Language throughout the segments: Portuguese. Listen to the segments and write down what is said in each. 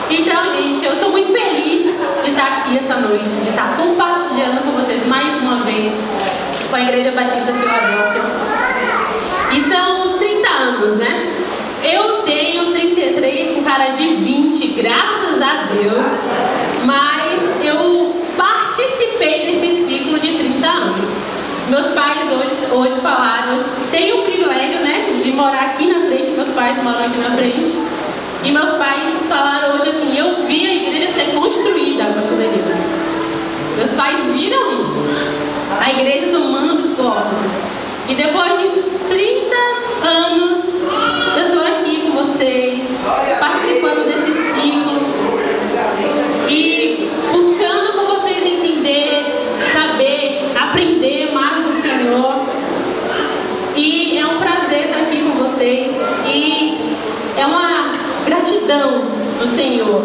Então, gente, eu estou muito feliz de estar aqui essa noite, de estar compartilhando com vocês mais uma vez com a Igreja Batista Filadélfia. E são 30 anos, né? Eu tenho 33 com cara de 20, graças a Deus, mas eu participei desse ciclo de 30 anos. Meus pais hoje falaram, tenho o privilégio, né, de morar aqui na frente, meus pais moram aqui na frente, e meus pais falaram hoje assim, eu vi a igreja ser construída, graças a Deus. Meus pais viram isso, a igreja tomando forma. E depois de 30 anos, eu estou aqui com vocês, participando desse ciclo e buscando com vocês entender, saber, aprender mais do Senhor. E é um prazer estar aqui com vocês e é uma gratidão do Senhor,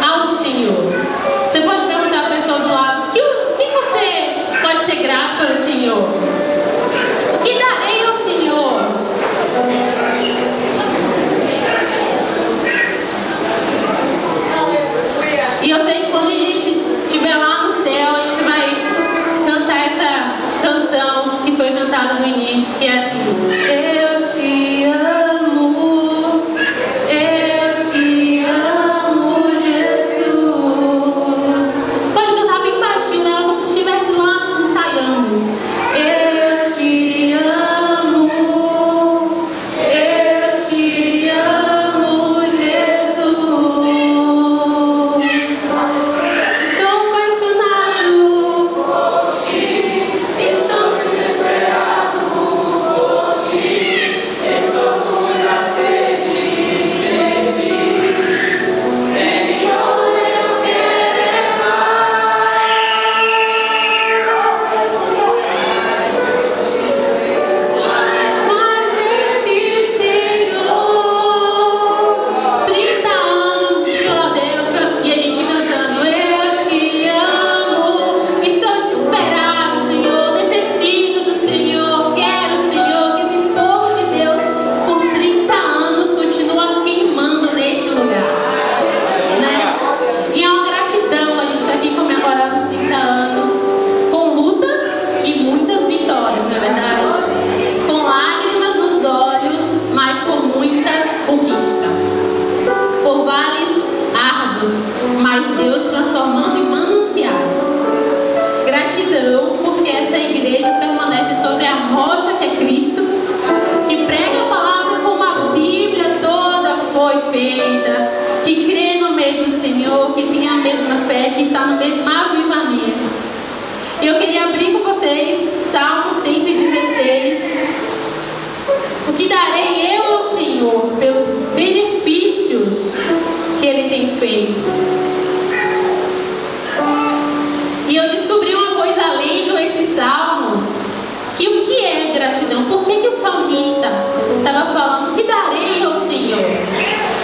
ao Senhor. Você pode perguntar à pessoa do lado, o que você pode ser grato ao Senhor? O que darei ao Senhor? E eu sei que quando a gente estiver lá no céu, a gente vai cantar essa canção que foi cantada no início, que é assim: eu te amo, Jesus. Pode cantar bem baixinho, né? Como se estivesse lá ensaiando. Eu te amo, Jesus. Estou apaixonado por ti, estou desesperado por ti, estou com muita sede de ti. Senhor, eu quero mais. Mais de ti, Senhor. 30 anos de Filadélfia e a gente cantando eu te amo. Estou desesperado, Senhor. Necessito do Senhor. Quero, Senhor, que esse fogo de Deus por 30 anos continua queimando nesse lugar, né? E é uma gratidão a gente estar aqui comemorando os 30 anos com lutas e muitas vitórias, não é verdade? Com lágrimas nos olhos, mas com muita conquista. Por vales árduos, mas Deus transformando em mananciais. Gratidão porque essa igreja permanece sobre a rocha que é Cristo, que prega a palavra como a Bíblia toda foi feita, que crê no mesmo Senhor, que tem a mesma fé, que está no mesmo avivamento. E eu queria abrir com vocês Salmo 116. O que darei eu ao Senhor pelos benefícios que Ele tem feito? E eu descobri uma coisa lendo esses salmos, que o que é gratidão? Por que o salmista estava falando, o que darei ao Senhor?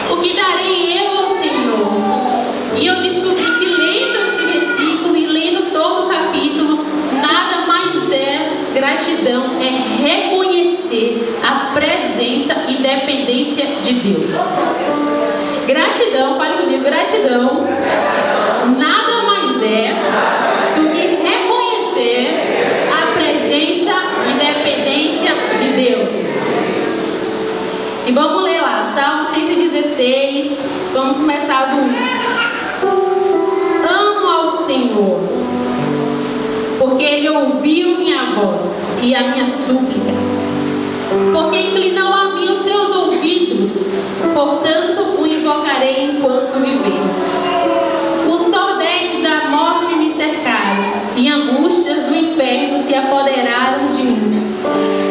O que darei eu ao Senhor? E eu descobri que lendo esse versículo e lendo todo o capítulo, nada mais é gratidão, é reconhecer a presença e dependência de Deus. Gratidão, fale comigo, gratidão, nada mais é do que reconhecer a presença e dependência de Deus. E vamos ler lá, Salmo 116, vamos começar do 1. Amo ao Senhor, porque Ele ouviu minha voz e a minha súplica, porque inclinou a mim os seus ouvidos, portanto o invocarei enquanto viver. Os cordéis da morte me cercaram, e angústias do inferno se apoderaram de mim.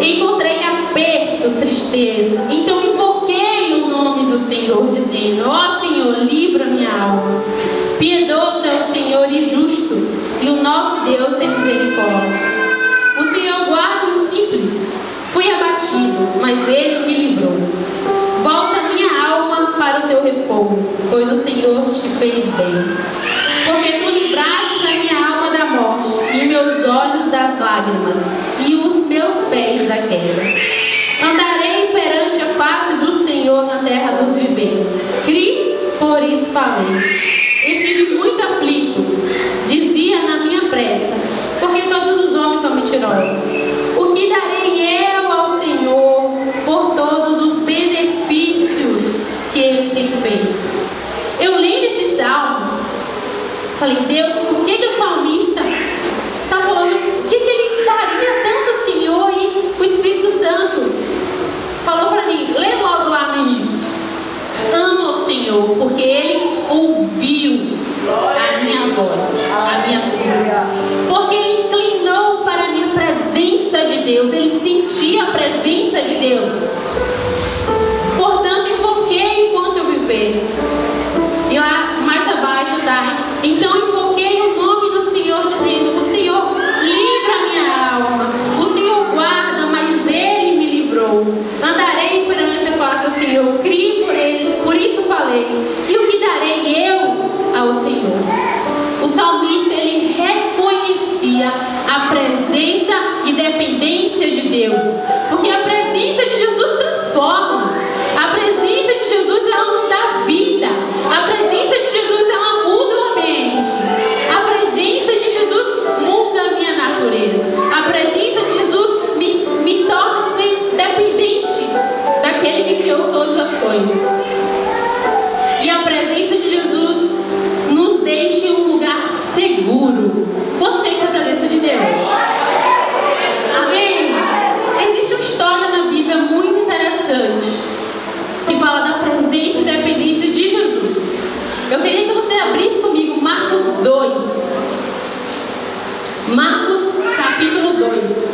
Encontrei aperto, tristeza, então invoquei o nome do Senhor, dizendo: ó Senhor, livra minha alma. Piedoso é o Senhor e justo, e o nosso Deus tem misericórdia. O Senhor guarda os simples. Fui abatido, mas Ele me livrou. Volta minha alma para o teu repouso, pois o Senhor te fez bem. Porque tu livraste a minha alma da morte, e meus olhos das lágrimas, e os meus pés da queda. Andarei perante a face do Senhor na terra dos viventes. Crie, pois, Por isso falei. Estive muito aflito, dizia na minha pressa, porque todos os homens são mentirosos. O que darei eu ao Senhor por todos os benefícios que Ele tem feito? Eu li esses salmos, falei, Deus, por que o salmista está falando, o que ele daria tanto ao Senhor? E o Espírito Santo falou para mim, lê logo lá no início. Amo ao Senhor, porque Ele ouviu a minha voz, a minha súplica. Porque Ele inclinou para a minha presença de Deus. Ele sentia a presença de Deus. Portanto, invoquei enquanto eu viver. E lá mais abaixo está, então invoquei o nome do Senhor, dizendo, o Senhor livra a minha alma. O Senhor guarda, mas Ele me livrou. Andarei perante a face do Senhor, criei por Ele, por isso falei. E o que darei eu ao Senhor? O salmista, ele reconhecia a presença e dependência de Deus, porque a presença de Jesus transforma. A presença de Jesus, ela nos dá vida. A presença de Jesus, ela muda o ambiente. A presença de Jesus muda a minha natureza. A presença de Jesus me torna ser dependente daquele que criou todas as coisas. E a presença de Jesus nos deixa em um lugar seguro. Quanto sente a presença de Deus? Amém? Existe uma história na Bíblia muito interessante que fala da presença e dependência de Jesus. Eu queria que você abrisse comigo Marcos 2. Marcos capítulo 2.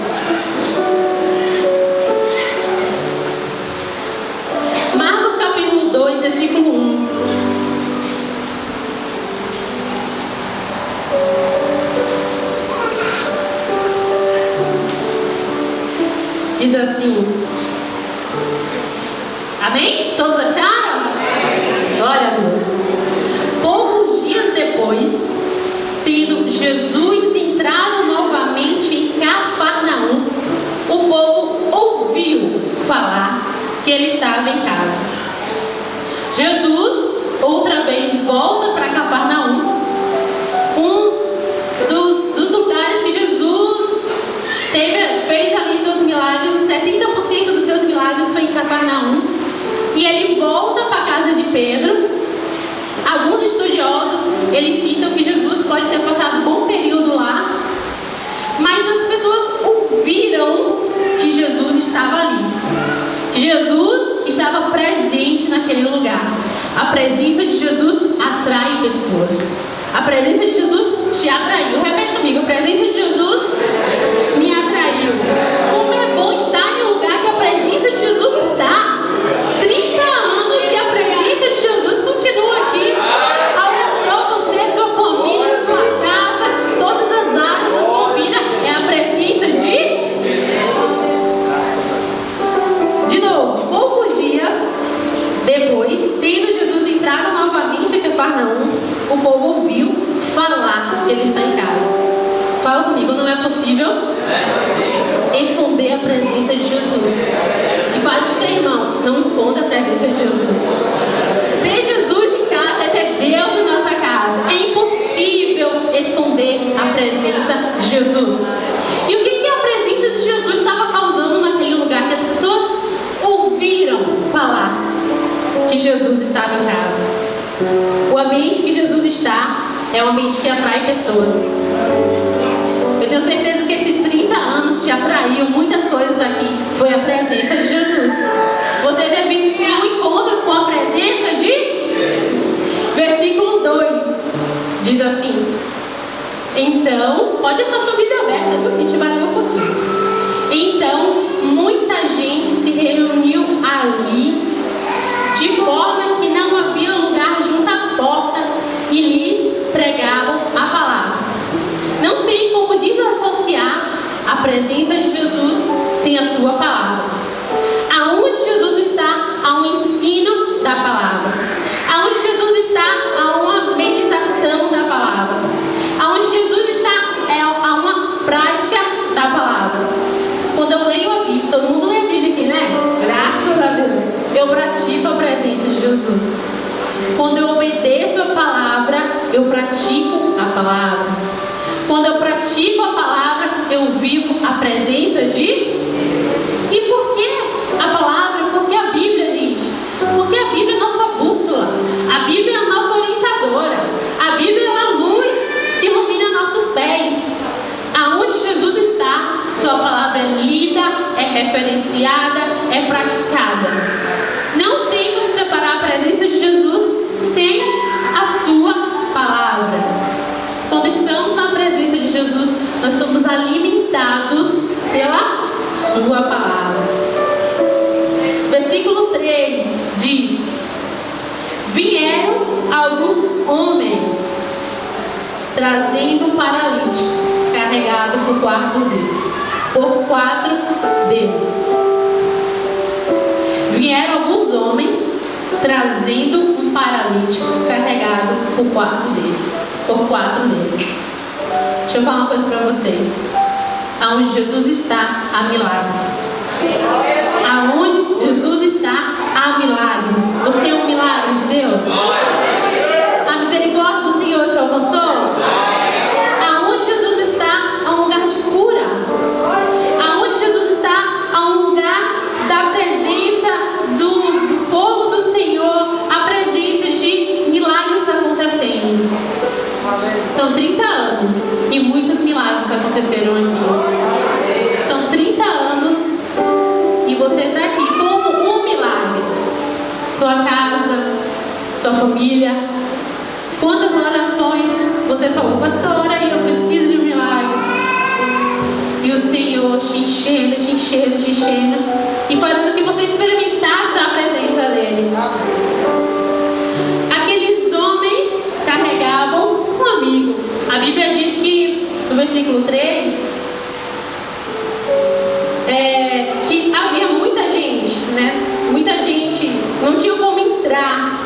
Marcos capítulo 2, versículo 1. Diz assim. Amém? Todos acharam? Glória a Deus. Poucos dias depois, tendo Jesus entrado novamente em Cafarnaum, o povo ouviu falar que ele estava em casa. Jesus, outra vez, volta para Cafarnaum, dos lugares que Jesus fez ali seus milagres. 70% dos seus milagres foi em Cafarnaum. E ele volta para a casa de Pedro. Alguns estudiosos, eles citam que Jesus pode ter passado um bom período lá, mas as pessoas ouviram que Jesus estava ali, que Jesus estava presente naquele lugar. A presença de Jesus atrai pessoas. A presença de Jesus te atraiu. Repete comigo, a presença de Jesus me atraiu. Como é bom estar em um lugar que a presença de Jesus está. 30 anos e a presença de Jesus continua aqui. Olha só, você, sua família, sua casa, todas as áreas da sua vida, é a presença de novo, poucos dias depois, tendo Jesus entrado novamente em Cafarnaum, o povo ouviu falar que ele está em casa. Fala comigo, não é possível esconder a presença de Jesus. E fale para o seu irmão, não esconda a presença de Jesus. Ter Jesus em casa é ter Deus em nossa casa. É impossível esconder a presença de Jesus. E o que a presença de Jesus estava causando naquele lugar? Que as pessoas ouviram falar que Jesus estava em casa. O ambiente que Jesus está é um ambiente que atrai pessoas. Eu tenho certeza que esses 30 anos te atraiu muitas coisas aqui. Foi a presença de Jesus. Você deve ter um encontro com a presença de... Versículo 2 diz assim. Então, pode deixar sua Bíblia aberta, viu? Que a gente vai ler um pouquinho. Então, muita gente se reuniu ali, de forma que não havia lugar junto à porta, e lhes pregavam a palavra. Não tem como desassociar a presença de Jesus sem a sua palavra. Aonde Jesus está, há um ensino da palavra. Aonde Jesus está, há uma meditação da palavra. Aonde Jesus está, há uma prática da palavra. Quando eu leio a Bíblia, todo mundo lê a Bíblia aqui, né? Graças a Deus. Eu pratico a presença de Jesus. alimentados pela sua palavra. Versículo 3 diz: vieram alguns homens trazendo um paralítico carregado por quatro deles. Vieram alguns homens trazendo um paralítico carregado por quatro deles. Deixa eu falar uma coisa para vocês. Aonde Jesus está, há milagres. Aonde Jesus está, há milagres. Você é um milagre de Deus? A misericórdia do Senhor te alcançou? Aonde Jesus está, há um lugar de cura. Aonde Jesus está, há um lugar da presença do fogo do Senhor, a presença de milagres acontecendo. São 30 anos e muitos milagres aconteceram aqui. São 30 anos e você está aqui como um milagre. Sua casa, sua família. Quantas orações você falou, pastora, eu preciso de um milagre. E o Senhor te enchendo e fazendo que você experimentasse a presença dele. Aqueles homens carregavam um amigo. A Bíblia diz que, no versículo 3, que havia muita gente, né? Muita gente, não tinha como entrar.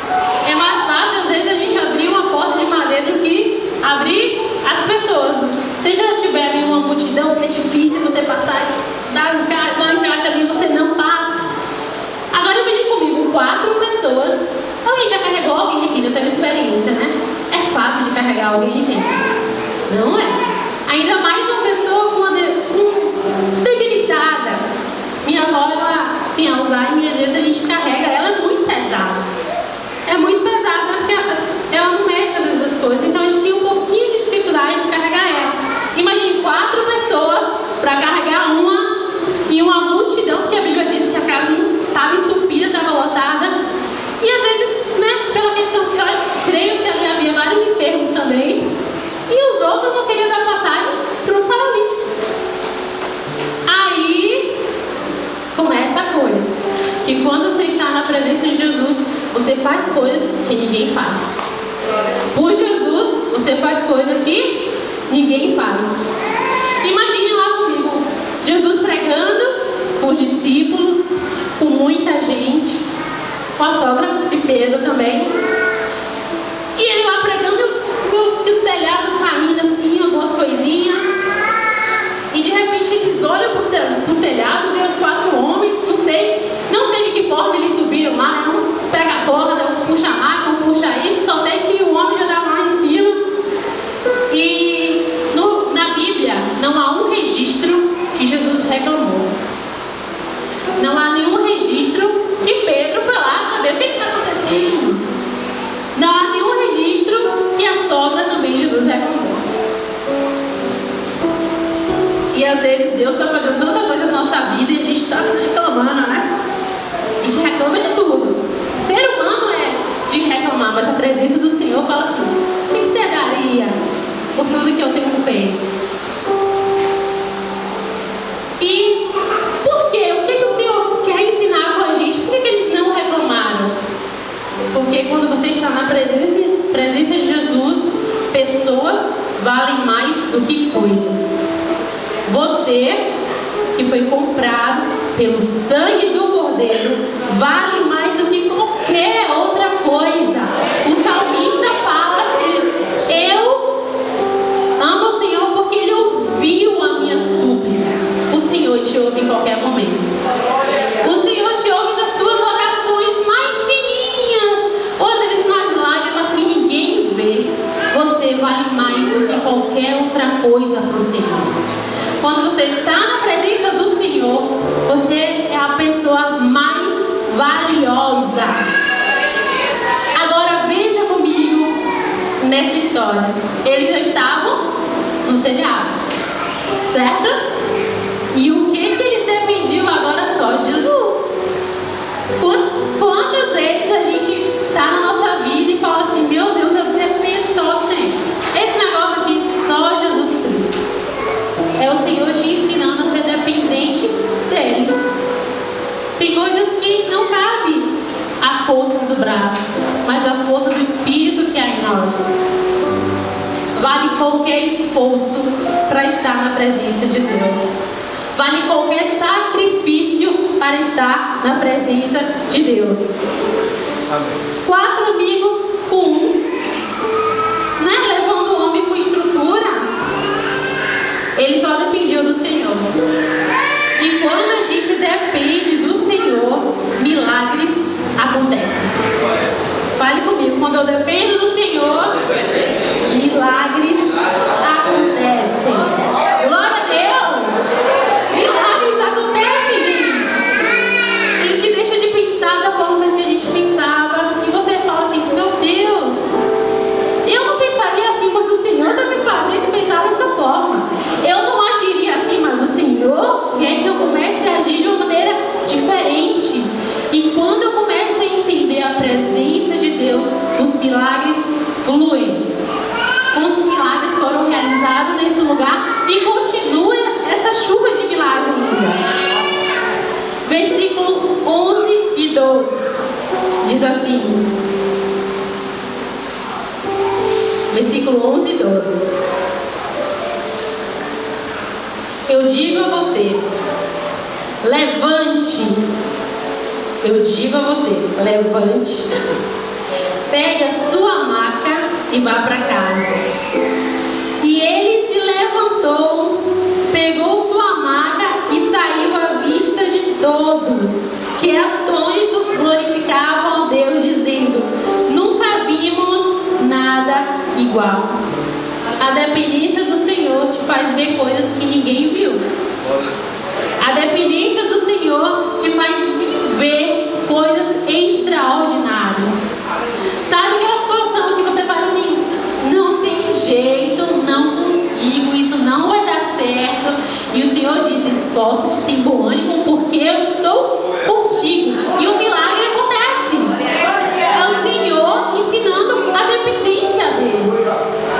É mais fácil, às vezes, a gente abrir uma porta de madeira do que abrir as pessoas. Se já estiver ali uma multidão, é difícil você passar e dar um encaixe ali, você não passa. Agora imagine comigo, 4 pessoas. Alguém já carregou alguém aqui? Já teve experiência, né? É fácil de carregar alguém, gente? Não é. Ainda mais uma pessoa debilitada. Minha avó, ela tem Alzheimer e às vezes a gente carrega, ela é muito pesada. É muito pesada porque ela não mexe às vezes as coisas, então a gente tem um pouquinho de dificuldade de carregar ela. Imagine 4 pessoas para carregar uma e uma multidão, porque a Bíblia diz que a casa estava entupida, estava lotada. E às vezes, né, pela questão que eu creio que ali havia vários enfermos também, e os outros não queriam dar passagem para um paralítico. Aí começa a coisa, que quando você está na presença de Jesus, você faz coisas que ninguém faz. Por Jesus, você faz coisas que ninguém faz. Imagine lá comigo, Jesus pregando, os discípulos, com muita gente, com a sogra e Pedro também. E ele lá pregando, e o telhado caindo assim, algumas coisinhas. E de repente eles olham pro telhado, vê os 4 homens, não sei de que forma eles subiram lá, um pega a corda, um puxa a máquina, um puxa isso, só sei que o homem já estava lá em cima. E na Bíblia não há um registro que Jesus reclamou. Não há nenhum registro que Pedro foi lá saber o que está acontecendo. Não há nenhum registro que a sogra também Jesus reclamou. E às vezes Deus está fazendo tanta coisa na nossa vida e a gente está reclamando, né? A gente reclama de tudo. O ser humano é de reclamar, mas a presença do Senhor fala assim: o que você daria por tudo que eu tenho feito? E por quê? O que o Senhor quer ensinar com a gente? Por que eles não reclamaram? Porque quando você está na presença de Jesus, pessoas valem mais do que coisas. Você, que foi comprado pelo sangue do Cordeiro, vale mais do que qualquer outra coisa. O salmista fala assim: eu amo o Senhor porque Ele ouviu a minha súplica. O Senhor te ouve em qualquer momento. O Senhor te ouve nas tuas orações mais fininhas, ou às vezes nas lágrimas que ninguém vê. Você vale mais do que qualquer outra coisa para o Senhor. Quando você está na presença do Senhor, você é a pessoa mais valiosa. Agora veja comigo nessa história. Eles já estavam no telhado, certo? E o que eles dependiam agora só de Jesus? Quantas vezes a gente está na nossa vida e fala assim: meu Deus, eu dependo só do Senhor. Esse negócio aqui, só Jesus Cristo. É o nós. Vale qualquer esforço para estar na presença de Deus. Vale qualquer sacrifício para estar na presença de Deus. Amém. 4 amigos com um, né? Levando o homem com estrutura. Ele só dependiam do Senhor. E quando a gente depende do Senhor, milagres acontecem. Fale comigo, quando eu dependo do Senhor, milagres acontecem. Glória a Deus! Milagres acontecem, gente. A gente deixa de pensar da forma que a gente pensava. E você fala assim, meu Deus, eu não pensaria assim, mas o Senhor está me fazendo pensar dessa forma. Eu não agiria assim, mas o Senhor quer que eu comece a agir de uma maneira diferente. E quando eu começo a entender a presença de Deus, os milagres fluem. Quantos milagres foram realizados nesse lugar e continua essa chuva de milagres ainda. Versículo 11 e 12 diz assim. Versículo 11 e 12. Eu digo a você, levante. Eu digo a você, levante, pegue a sua maca e vá para casa. E ele se levantou, pegou sua maca e saiu à vista de todos, que atônitos glorificavam a Deus, dizendo, nunca vimos nada igual. A dependência do Senhor te faz ver coisas que ninguém viu. A dependência do Senhor te faz ver coisas extraordinárias. Sabe aquela situação que você fala assim, não tem jeito, não consigo, isso não vai dar certo. E o Senhor diz, esforça-te, tem bom ânimo, porque eu estou contigo. E o milagre acontece. É o Senhor ensinando a dependência dele.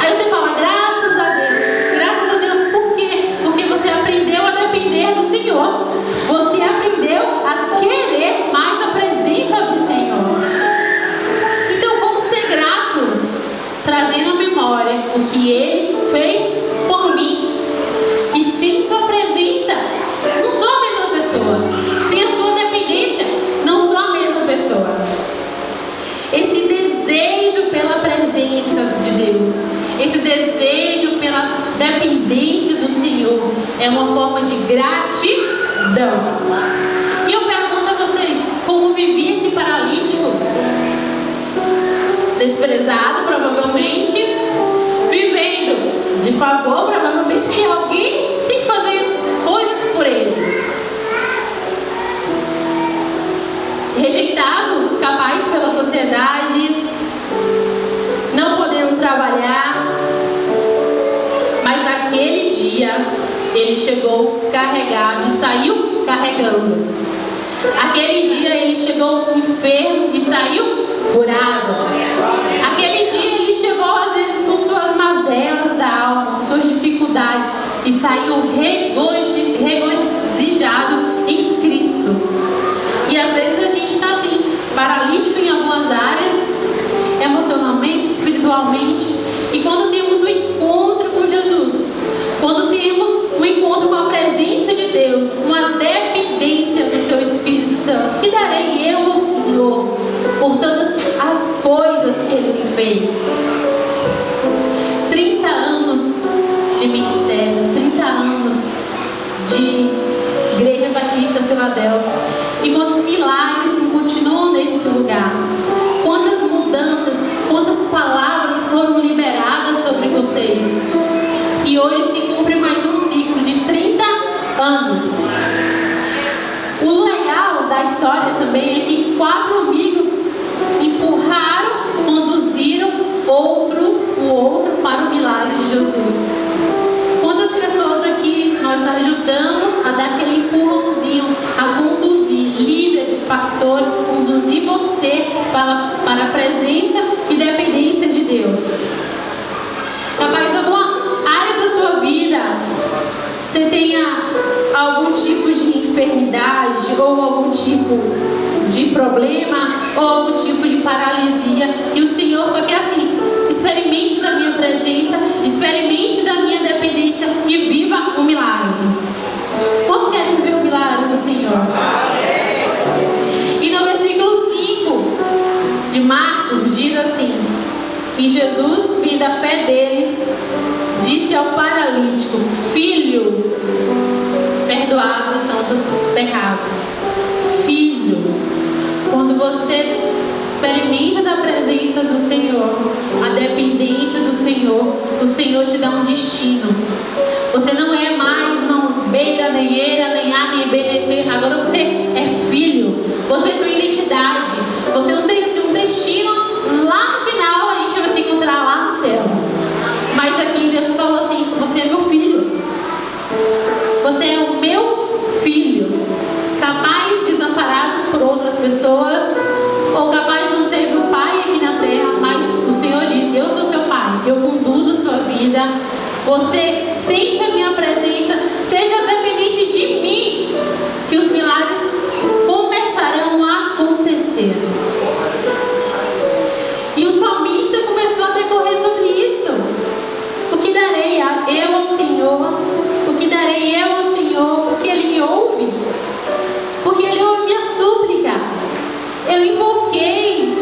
Aí você fala, graças a Deus. Graças a Deus, por quê? Porque você aprendeu a depender do Senhor. Você aprendeu a querer mais a presença do Senhor. Então vamos ser gratos, trazendo à memória o que Ele fez por mim. Que sem sua presença, não sou a mesma pessoa. Sem a sua dependência, não sou a mesma pessoa. Esse desejo pela presença de Deus, esse desejo pela dependência do Senhor, é uma forma de gratidão. E eu pergunto a vocês, como vivia esse paralítico? Desprezado, provavelmente, vivendo de favor, provavelmente, porque alguém tem que fazer coisas por ele. Rejeitado, capaz pela sociedade, não podendo trabalhar. Mas naquele dia, ele chegou carregado e saiu carregando. Aquele dia ele chegou enfermo e saiu curado. Aquele dia ele chegou às vezes com suas mazelas da alma, com suas dificuldades, e saiu regozijado em Cristo. E às vezes a gente está assim, paralítico em algumas áreas, emocionalmente, espiritualmente. E quando temos um encontro com Jesus, quando temos um encontro com a presença de Deus, uma dependência do seu Espírito Santo, que darei eu ao Senhor por todas as coisas que Ele me fez. 30 anos de ministério, 30 anos de Igreja Batista Filadélfia. E quantos milagres não continuam nesse lugar? Quantas mudanças, quantas palavras foram liberadas sobre vocês? E hoje se cumpre mais um ciclo de 30 anos. O legal da história também é que 4 amigos empurraram, conduziram o outro para o milagre de Jesus. Quantas pessoas aqui nós ajudamos a dar aquele empurrãozinho, a conduzir, líderes, pastores, conduzir você para a presença e dependência de Deus. Capaz alguma área da sua vida você tenha algum tipo de enfermidade ou algum tipo de problema ou algum tipo de paralisia, e o Senhor só quer assim, Jesus, vendo a fé deles, disse ao paralítico: Filho, perdoados estão os teus pecados. Filho, quando você experimenta da presença do Senhor, a dependência do Senhor, o Senhor te dá um destino. Você não é mais não beira, nem eira, nem A, nem B, nem C. Agora você é filho. Você tem identidade. Você não tem um destino. Lá no final a gente vai se encontrar lá no céu. Mas aqui Deus falou assim: você é meu filho. Você é o meu filho. Capaz, desamparado por outras pessoas, ou capaz de não ter um pai aqui na terra, mas o Senhor disse: eu sou seu pai, eu conduzo sua vida. Você sente a minha presença. Seja dependente de mim, que os milagres começarão a acontecer. E o salmista começou a decorrer sobre isso. O que darei eu ao Senhor? O que darei eu ao Senhor? Porque Ele me ouve. Porque Ele ouve minha súplica. Eu invoquei,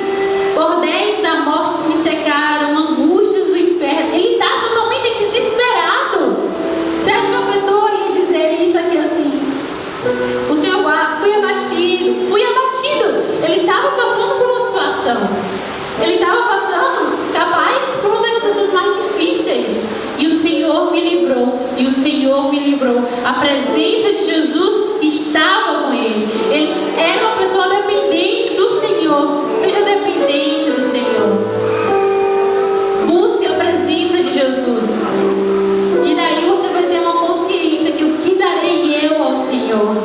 cordéis da morte me secaram, angústias do inferno. Ele está totalmente desesperado. Você acha que a pessoa ia dizer isso aqui assim? O Senhor guarda, fui abatido. Ele estava passando por uma situação. Ele estava passando, capaz, por uma das situações mais difíceis. E o Senhor me livrou. A presença de Jesus estava com ele. Ele era uma pessoa dependente do Senhor. Seja dependente do Senhor. Busque a presença de Jesus. E daí você vai ter uma consciência que o que darei eu ao Senhor?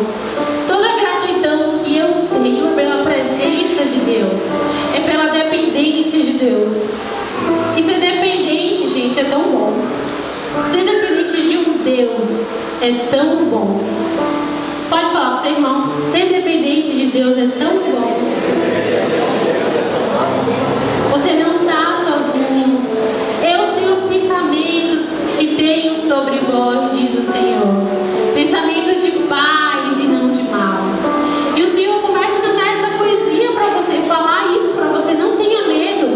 Toda a gratidão que eu tenho é pela presença de Deus. É pela dependência de Deus. E ser dependente, gente, é tão bom. Ser dependente de um Deus é tão bom. Pode falar para o seu irmão: ser dependente de Deus é tão bom. Você não está sozinho. Eu sei os pensamentos que tenho sobre vós, diz o Senhor. Pensamentos de paz e não de mal. E o Senhor começa a cantar essa poesia para você, falar isso para você. Não tenha medo.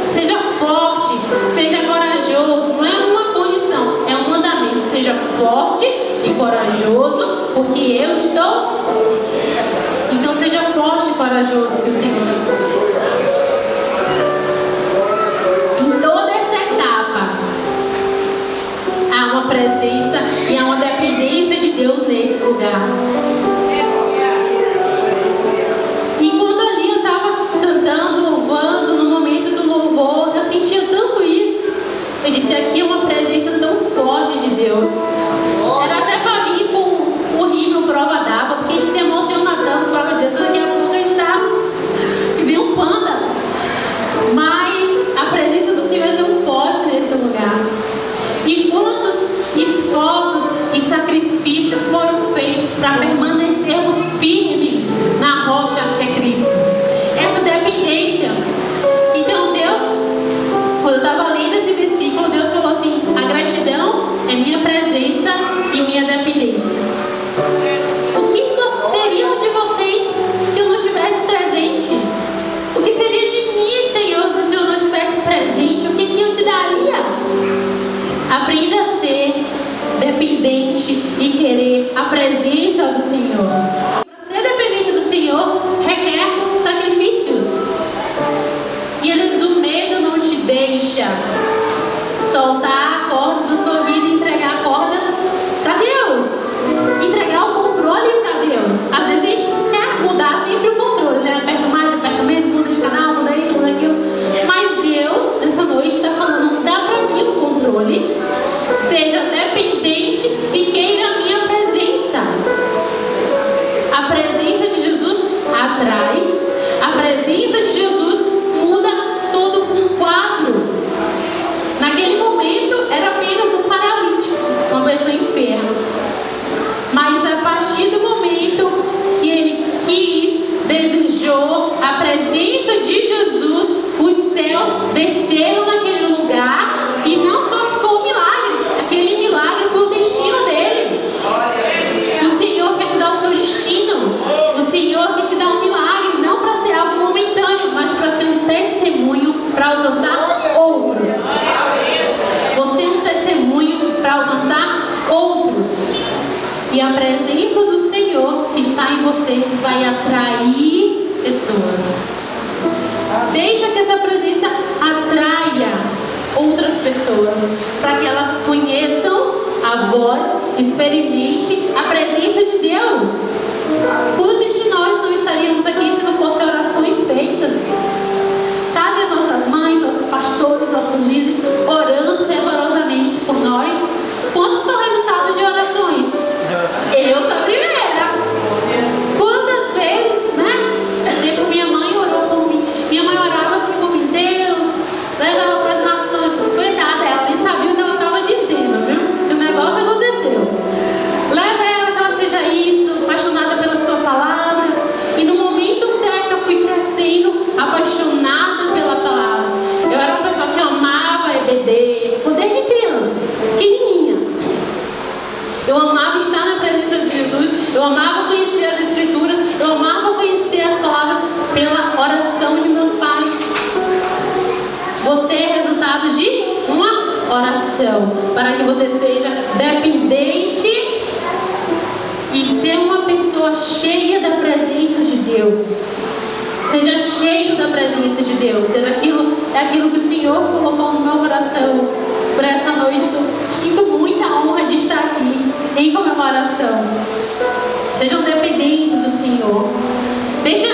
Seja forte, seja corajoso. Não é uma condição, é um mandamento. Seja forte e corajoso, porque eu estou. Então seja forte e corajoso, que o Senhor. Em toda essa etapa há uma presença e há uma dependência de Deus nesse lugar. E quando ali eu estava cantando, louvando, no momento do louvor, eu sentia tanto isso. Eu disse: aqui é uma presença tão forte de Deus. Era até para vir com o rímel prova d'água, porque a gente se emocionando, prova de Deus. Daqui a pouco a gente está e vem um panda. Mas a presença do Senhor é tão forte nesse lugar. E quantos esforços e sacrifícios foram feitos para permanecermos firmes na rocha que é Cristo. Essa dependência. Então Deus, quando eu estava lendo esse versículo, Deus falou assim: a gratidão é minha presença e minha dependência. O que seria de vocês se eu não estivesse presente? O que seria de mim, Senhor, se o Senhor não estivesse presente? O que eu te daria? Aprenda a ser dependente e querer a presença do Senhor. Para ser dependente do Senhor requer sacrifícios. E às vezes o medo não te deixa soltar a corda da sua vida e entregar a corda para Deus. Entregar o controle para Deus. Às vezes a gente quer mudar sempre o controle, né? Aperta mais, aperta menos, muda de canal, muda isso, muda aquilo. Mas Deus, nessa noite, está falando: dá para mim o controle. Seja dependente e queira a minha presença. A presença de Jesus atrai. A presença de Jesus muda todo um quadro. Naquele momento era apenas um paralítico, uma pessoa enferma. Mas a partir do momento que ele desejou a presença de Jesus, os céus desceram naquele lugar e não só ficou um milagre, aquele milagre foi o destino dele. O Senhor quer te dar o seu destino. O Senhor quer te dar um milagre, não para ser algo momentâneo, mas para ser um testemunho para alcançar outros. pessoas, para que elas conheçam a voz, experimente a presença de Deus. Quantos de nós não estaríamos aqui se não fossem orações feitas? Sabe, as nossas mães, nossos pastores, nossos líderes orando fervorosamente por nós. Quantos são resultados de orações? Eu sou a primeira. Quantas vezes, né? Sempre minha mãe orou por mim. Minha mãe orava assim por mim: Deus, leva ela para as nações. Coitada, ela nem sabia o que ela estava dizendo, viu? O negócio aconteceu. Leva ela que ela seja isso, apaixonada pela sua palavra. E no momento certo eu fui crescendo, apaixonada pela palavra. Eu era uma pessoa que amava EBD, desde criança, pequenininha. Eu amava estar na presença de Jesus, eu amava conhecer as Escrituras, eu amava conhecer as palavras pela oração de meus pais. Você é resultado de uma oração, para que você seja dependente e ser uma pessoa cheia da presença de Deus. Seja cheio da presença de Deus. Seja é aquilo que o Senhor colocou no meu coração por essa noite, que eu sinto muita honra de estar aqui em comemoração. Sejam dependentes do Senhor. Deixa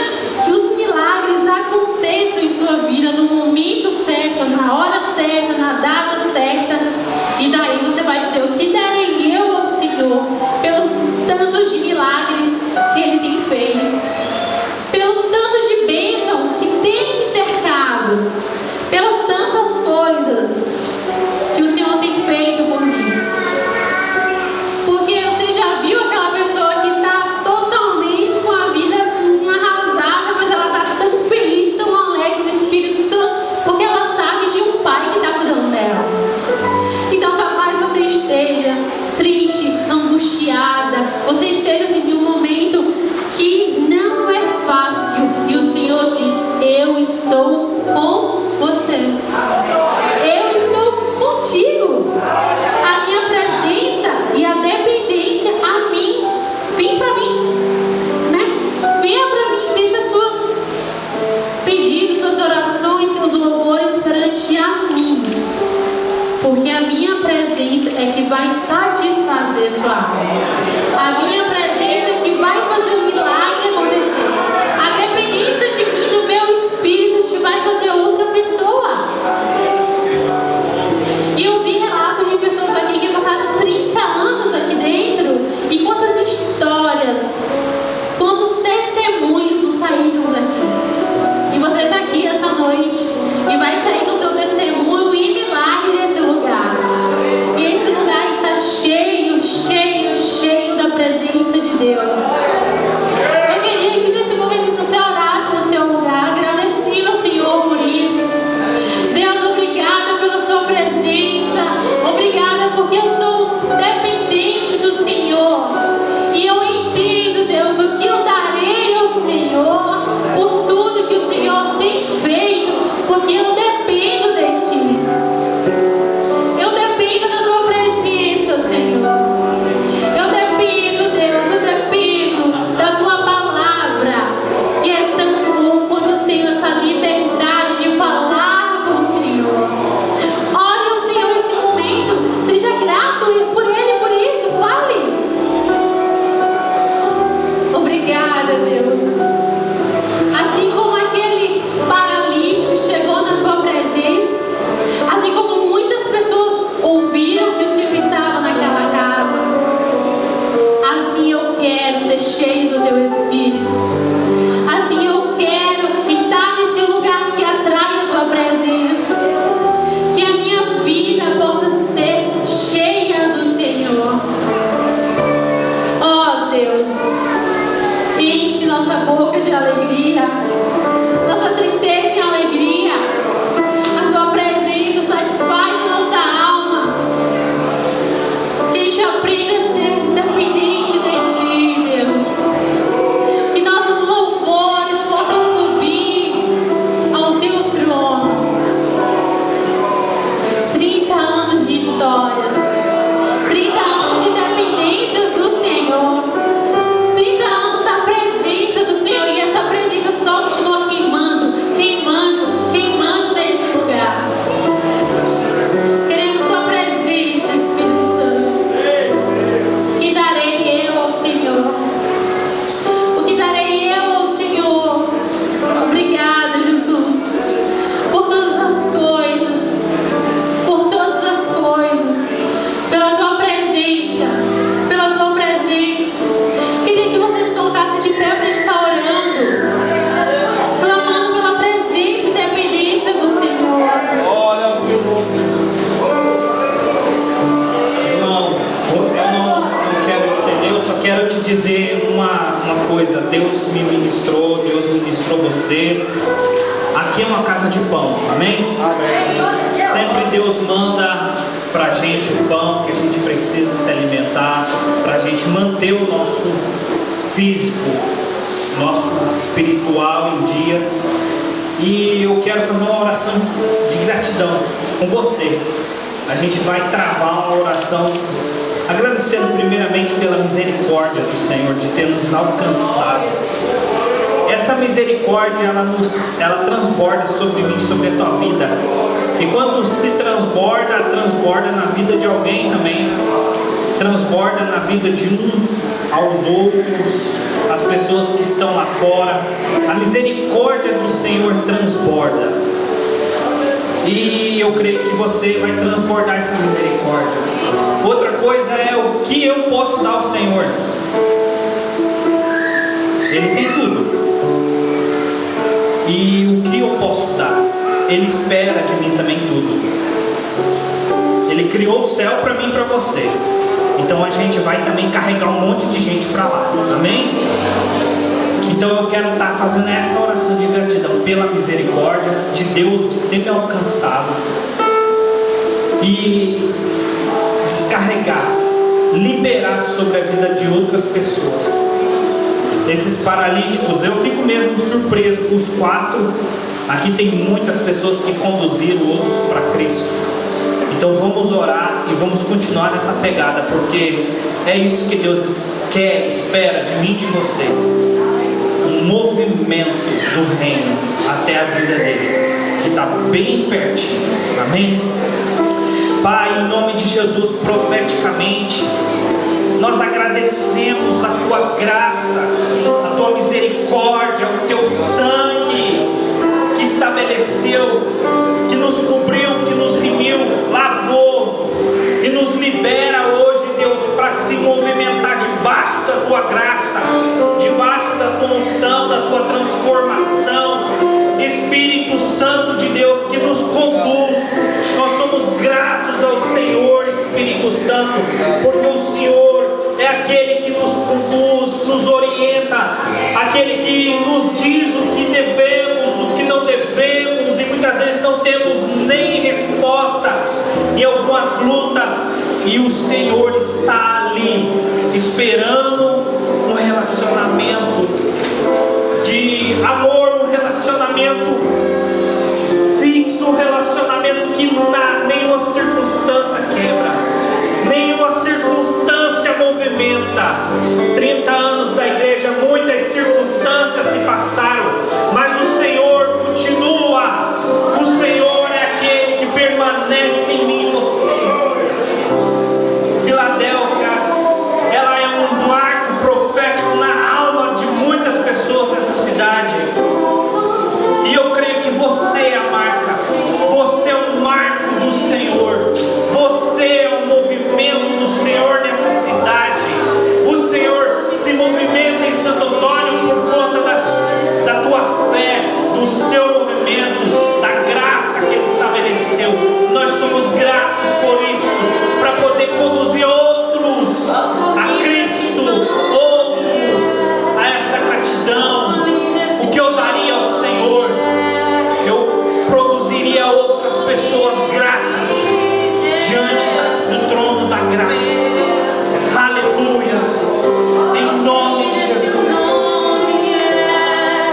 que os milagres aconteçam em sua vida no momento certo, na hora certa, na data certa. E daí você vai dizer: o que darei eu ao Senhor pelos tantos de milagres que Ele tem feito, pelo tanto de bênção que tem me cercado, pelas tantas coisas que o Senhor tem feito por mim. Porque você já viu aquela pessoa que está totalmente com a vida assim arrasada, mas ela está tão feliz, tão alegre no Espírito Santo, porque ela sabe de um Pai que está cuidando dela. Então, capaz você esteja triste, angustiada, você esteja assim em um momento que não é fácil, e o Senhor diz: eu estou com você. Eu estou contigo. A minha presença e a dependência a mim. Vem para mim, né? Venha para mim, deixa seus pedidos, suas orações, seus louvores perante a mim. Porque a minha presença é que vai satisfazer sua alma. A minha presença é que vai fazer o milagre acontecer. A dependência de mim, no meu espírito, te vai fazer outra pessoa. E eu vi relatos de pessoas aqui que passaram 30 anos aqui dentro. E quantas histórias, quantos testemunhos não saíram daqui. E você está aqui essa noite e vai sair com o seu testemunho e milagre nesse lugar. E esse lugar está cheio, cheio, cheio da presença de Deus. Eu queria que nesse momento você orasse no seu lugar, agradecendo ao Senhor por isso. Deus, obrigada pela sua presença. Obrigada porque eu sou dependente do Senhor. E eu entendo, Deus, o que eu darei ao Senhor por tudo que o Senhor tem feito, porque eu dependo de Ti. Eu dependo da Tua presença, Senhor. Eu dependo, Deus, eu dependo da Tua palavra. E é tão bom quando eu tenho essa liberdade de falar com o Senhor. Ore ao Senhor nesse momento. Seja grato por Ele, por isso. Fale. Obrigada, Deus. Assim como aquele paralítico chegou na Tua presença, assim como muitas pessoas ouviram que o Senhor estava naquela casa, assim eu quero ser cheio do Teu Espírito. Assim eu quero estar nesse lugar que atrai a Tua presença. Que a minha vida possa ser cheia do Senhor. Oh Deus, enche nossa boca de alegria, nossa tristeza em alegria. A Tua presença satisfaz nossa alma. Que a gente aprenda a ser dependente de Ti, Deus. Que nossos louvores possam subir ao Teu trono. 30 anos de histórias, 30 anos de dependências do Senhor, 30 anos da presença do Senhor, e essa presença só continua queimando, queimando, queimando nesse lugar. Queremos você. Aqui é uma casa de pão, amém? Sempre Deus manda pra gente o pão que a gente precisa se alimentar, pra gente manter o nosso físico, nosso espiritual em dias. E eu quero fazer uma oração de gratidão com você. A gente vai travar uma oração agradecendo primeiramente pela misericórdia do Senhor de ter nos alcançado. Essa misericórdia ela transborda sobre mim, sobre a tua vida. E quando se transborda na vida de alguém também. Transborda na vida de aos outros, as pessoas que estão lá fora. A misericórdia do Senhor transborda. E eu creio que você vai transbordar essa misericórdia. Outra coisa é o que eu posso dar ao Senhor. Ele tem tudo. E o que eu posso dar? Ele espera de mim também tudo. Ele criou o céu para mim e para você. Então a gente vai também carregar um monte de gente para lá. Amém? Então eu quero estar fazendo essa oração de gratidão pela misericórdia de Deus de ter me alcançado. E descarregar, liberar sobre a vida de outras pessoas. Esses paralíticos, eu fico mesmo surpreso com os 4. Aqui tem muitas pessoas que conduziram outros para Cristo. Então vamos orar e vamos continuar nessa pegada, porque é isso que Deus quer, espera de mim e de você. Um movimento do reino até a vida dele, que está bem pertinho. Amém? Pai, em nome de Jesus, profeticamente, nós agradecemos a tua graça, a tua misericórdia, o teu sangue que estabeleceu, que nos cobriu, que nos remiu, lavou e nos libera hoje, Deus, para se movimentar debaixo da tua graça, debaixo da tua unção, da tua transformação. Espírito Santo de Deus que nos conduz, nós somos gratos ao Senhor, Espírito Santo, porque o Senhor é aquele que nos conduz, nos orienta, aquele que nos diz o que devemos, o que não devemos, e muitas vezes não temos nem resposta em algumas lutas, e o Senhor está ali, esperando um relacionamento de amor, um relacionamento